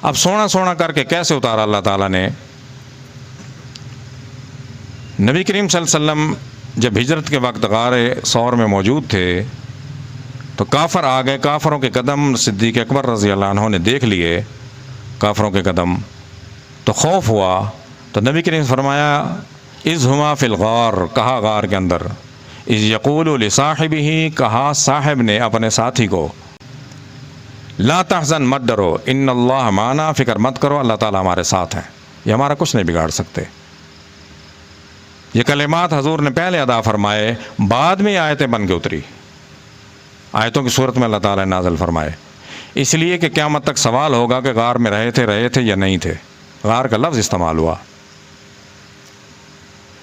اب سونا سونا کر کے کیسے اتارا اللہ تعالیٰ نے؟ نبی کریم صلی اللہ علیہ وسلم جب ہجرت کے وقت غار ثور میں موجود تھے تو کافر آ گئے، کافروں کے قدم صدیق اکبر رضی اللہ عنہ نے دیکھ لیے، کافروں کے قدم، تو خوف ہوا۔ تو نبی کریم نے فرمایا اذ ہما فی الغار، کہا غار کے اندر، اذ یقول لصاحبہ، کہا صاحب نے اپنے ساتھی کو، لا تحزن، مت ڈرو، ان اللہ معنا، فکر مت کرو، اللہ تعالیٰ ہمارے ساتھ ہیں، یہ ہمارا کچھ نہیں بگاڑ سکتے۔ یہ کلمات حضور نے پہلے ادا فرمائے، بعد میں آیتیں بن کے اتری، آیتوں کی صورت میں اللہ تعالیٰ نے نازل فرمائے، اس لیے کہ قیامت تک سوال ہوگا کہ غار میں رہے تھے یا نہیں تھے، غار کا لفظ استعمال ہوا۔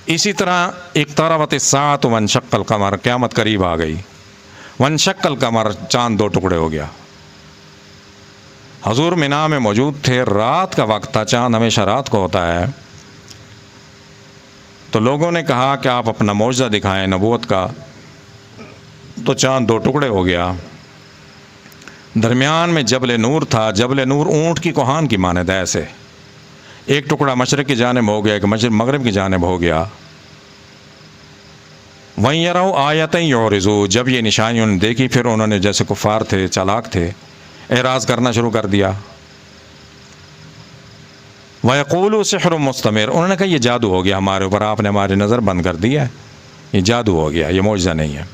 اسی طرح اقتربت الساعۃ وانشق القمر، قیامت قریب آ گئی، وانشق القمر، چاند دو ٹکڑے ہو گیا۔ حضور مینا میں موجود تھے، رات کا وقت تھا، چاند ہمیشہ رات کو ہوتا ہے، تو لوگوں نے کہا کہ آپ اپنا معجزہ دکھائیں نبوت کا، تو چاند دو ٹکڑے ہو گیا۔ درمیان میں جبل نور تھا، جبل نور اونٹ کی کوہان کی مانند ایسے، ایک ٹکڑا مشرق کی جانب ہو گیا، ایک مغرب کی جانب ہو گیا۔ وَإِن يَرَوْا آیَةً يُعْرِضُوا، جب یہ نشانیوں نے دیکھی پھر انہوں نے جیسے کفار تھے، چالاک تھے، اعراض کرنا شروع کر دیا۔ وَيَقُولُوا سِحْرٌ مُسْتَمِرٌ، انہوں نے کہا یہ جادو ہو گیا ہمارے اوپر، آپ نے ہماری نظر بند کر دی ہے، یہ جادو ہو گیا، یہ معجزہ نہیں ہے۔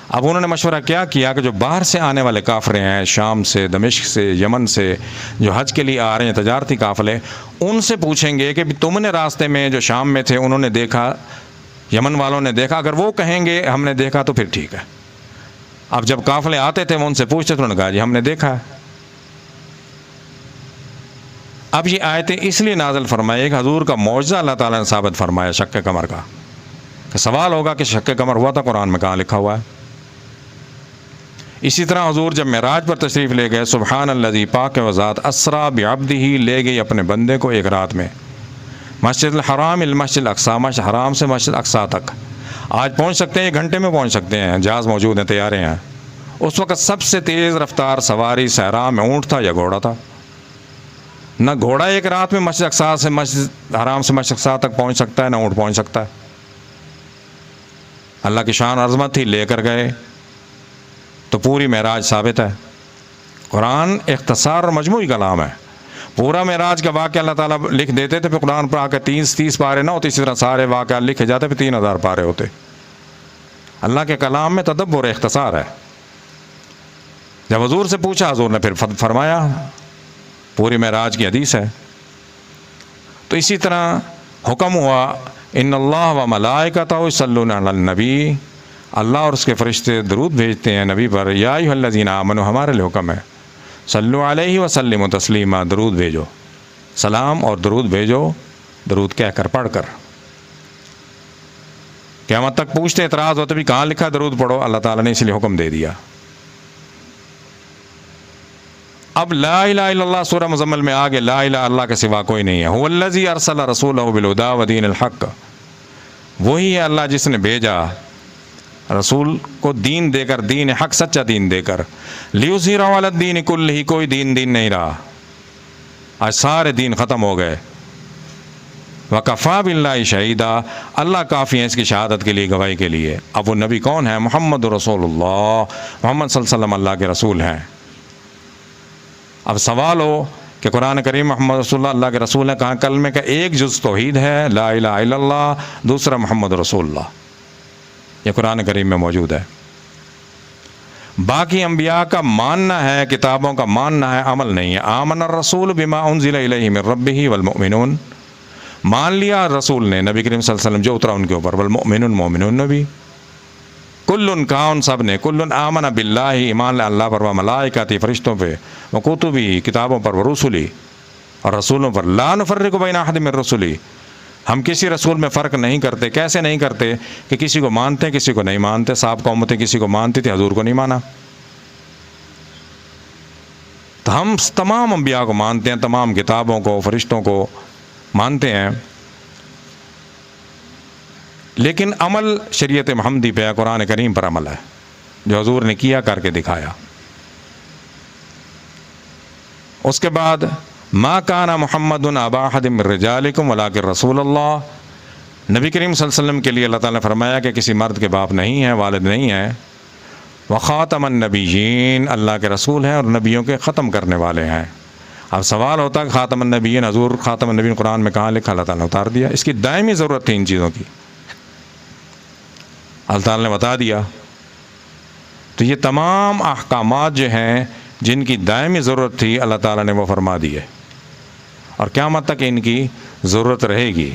اب انہوں نے مشورہ کیا کہ جو باہر سے آنے والے قافلے ہیں، شام سے، دمشق سے، یمن سے، جو حج کے لیے آ رہے ہیں تجارتی قافلے، ان سے پوچھیں گے کہ تم نے راستے میں جو شام میں تھے انہوں نے دیکھا، یمن والوں نے دیکھا، اگر وہ کہیں گے ہم نے دیکھا تو پھر ٹھیک ہے۔ اب جب قافلے آتے تھے وہ ان سے پوچھتے تو انہوں نے کہا جی ہم نے دیکھا ہے۔ اب یہ آیتیں اس لیے نازل فرمائی کہ حضور کا معجزہ اللہ تعالیٰ نے ثابت فرمایا شق قمر کا، کہ سوال ہوگا کہ شق قمر ہوا تھا قرآن میں کہاں لکھا ہوا ہے۔ اسی طرح حضور جب معراج پر تشریف لے گئے، سبحان الذی، پاک و ذات، اسرا بعبدہ، لے گئی اپنے بندے کو ایک رات میں، مسجد الحرام المسجد الاقصی، مسجد حرام سے مسجد اقصی تک۔ آج پہنچ سکتے ہیں، ایک گھنٹے میں پہنچ سکتے ہیں، جہاز موجود ہیں، طیارے ہیں۔ اس وقت سب سے تیز رفتار سواری صحرا میں اونٹ تھا یا گھوڑا تھا؟ نہ گھوڑا ایک رات میں مسجد اقصی سے مسجد حرام سے مسجد اقصی تک پہنچ سکتا ہے، نہ اونٹ پہنچ سکتا ہے۔ اللہ کی شان عظمت تھی، لے کر گئے تو پوری معراج ثابت ہے۔ قرآن اختصار اور مجموعی کلام ہے، پورا معراج کا واقعہ اللہ تعالیٰ لکھ دیتے تھے، پھر قرآن پر آ کے 30 پارے نہ ہوتے، اسی طرح سارے واقعات لکھے جاتے، پھر 3000 پارے ہوتے۔ اللہ کے کلام میں تدبر اختصار ہے۔ جب حضور سے پوچھا، حضور نے پھر فرمایا، پوری معراج کی حدیث ہے۔ تو اسی طرح حکم ہوا، ان اللہ و ملائکتہ یصلون علی النبی، اللہ اور اس کے فرشتے درود بھیجتے ہیں نبی پر، یا ایھا الذین آمنوا، ہمارے لیے حکم ہے، صلو علیہ وسلموا تسلیما، درود بھیجو، سلام اور درود بھیجو، درود کہہ کر، پڑھ کر۔ قیامت تک پوچھتے، اعتراض ہوتے بھی کہاں لکھا درود پڑھو، اللہ تعالیٰ نے اس لیے حکم دے دیا۔ اب لا الہ الا اللہ سورہ مزمل میں آگے لا الہ اللہ کے سوا کوئی نہیں ہے، هو الذی ارسل رسولہ بالہدی ودین الحق، وہی ہے اللہ جس نے بھیجا رسول کو دین دے کر، دین حق، سچا دین دے کر، لیظہرہ علی الدین کلہ، کوئی دین نہیں رہا، آج سارے دین ختم ہو گئے۔ وکفیٰ باللہ شہیدا، اللہ کافی ہے اس کی شہادت کے لیے، گواہی کے لیے۔ اب وہ نبی کون ہے؟ محمد رسول اللہ، محمد صلی اللہ علیہ وسلم اللہ کے رسول ہیں۔ اب سوال ہو کہ قرآن کریم محمد رسول اللہ اللہ کے رسول ہیں، کہاں؟ کلمے کا ایک جز توحید ہے، لا الہ الا اللہ، دوسرا محمد رسول اللہ، یہ قرآن کریم میں موجود ہے۔ باقی انبیاء کا ماننا ہے، کتابوں کا ماننا ہے، عمل نہیں ہے۔ آمن الرسول بما انزل الیہ من ربہ والمؤمنون، مان لیا رسول نے، نبی کریم صلی اللہ علیہ وسلم جو اترا ان کے اوپر، والمؤمنون، مومنون بھی، کلن، کہا ان سب نے، کلن آمن باللہ، ایمان لے اللہ پر، و ملائکتی، فرشتوں پہ، و کتبی، کتابوں پر، و رسلی، اور رسولوں پر، لا نفرق بین احد من رسلی، ہم کسی رسول میں فرق نہیں کرتے۔ کیسے نہیں کرتے؟ کہ کسی کو مانتے ہیں، کسی کو نہیں مانتے۔ سابقہ امتیں کسی کو مانتی تھی، حضور کو نہیں مانا۔ تو ہم تمام انبیاء کو مانتے ہیں، تمام کتابوں کو، فرشتوں کو مانتے ہیں، لیکن عمل شریعت محمدی پہ ہے، قرآن کریم پر عمل ہے، جو حضور نے کیا، کر کے دکھایا۔ اس کے بعد ما کان محمد ابا احد من رجالکم ولکن رسول اللہ، نبی کریم صلی اللہ علیہ وسلم کے لیے اللہ تعالیٰ نے فرمایا کہ کسی مرد کے باپ نہیں ہیں، والد نہیں ہیں، وخاتم النبیین، اللہ کے رسول ہیں اور نبیوں کے ختم کرنے والے ہیں۔ اب سوال ہوتا ہے کہ خاتم النبیین، حضور خاتم النبیین قرآن میں کہاں لکھا؟ اللہ تعالیٰ نے اتار دیا، اس کی دائمی ضرورت تھی ان چیزوں کی، اللہ تعالیٰ نے بتا دیا۔ تو یہ تمام احکامات جو ہیں جن کی دائمی ضرورت تھی اللہ تعالیٰ نے وہ فرما دیے، اور قیامت تک ان کی ضرورت رہے گی۔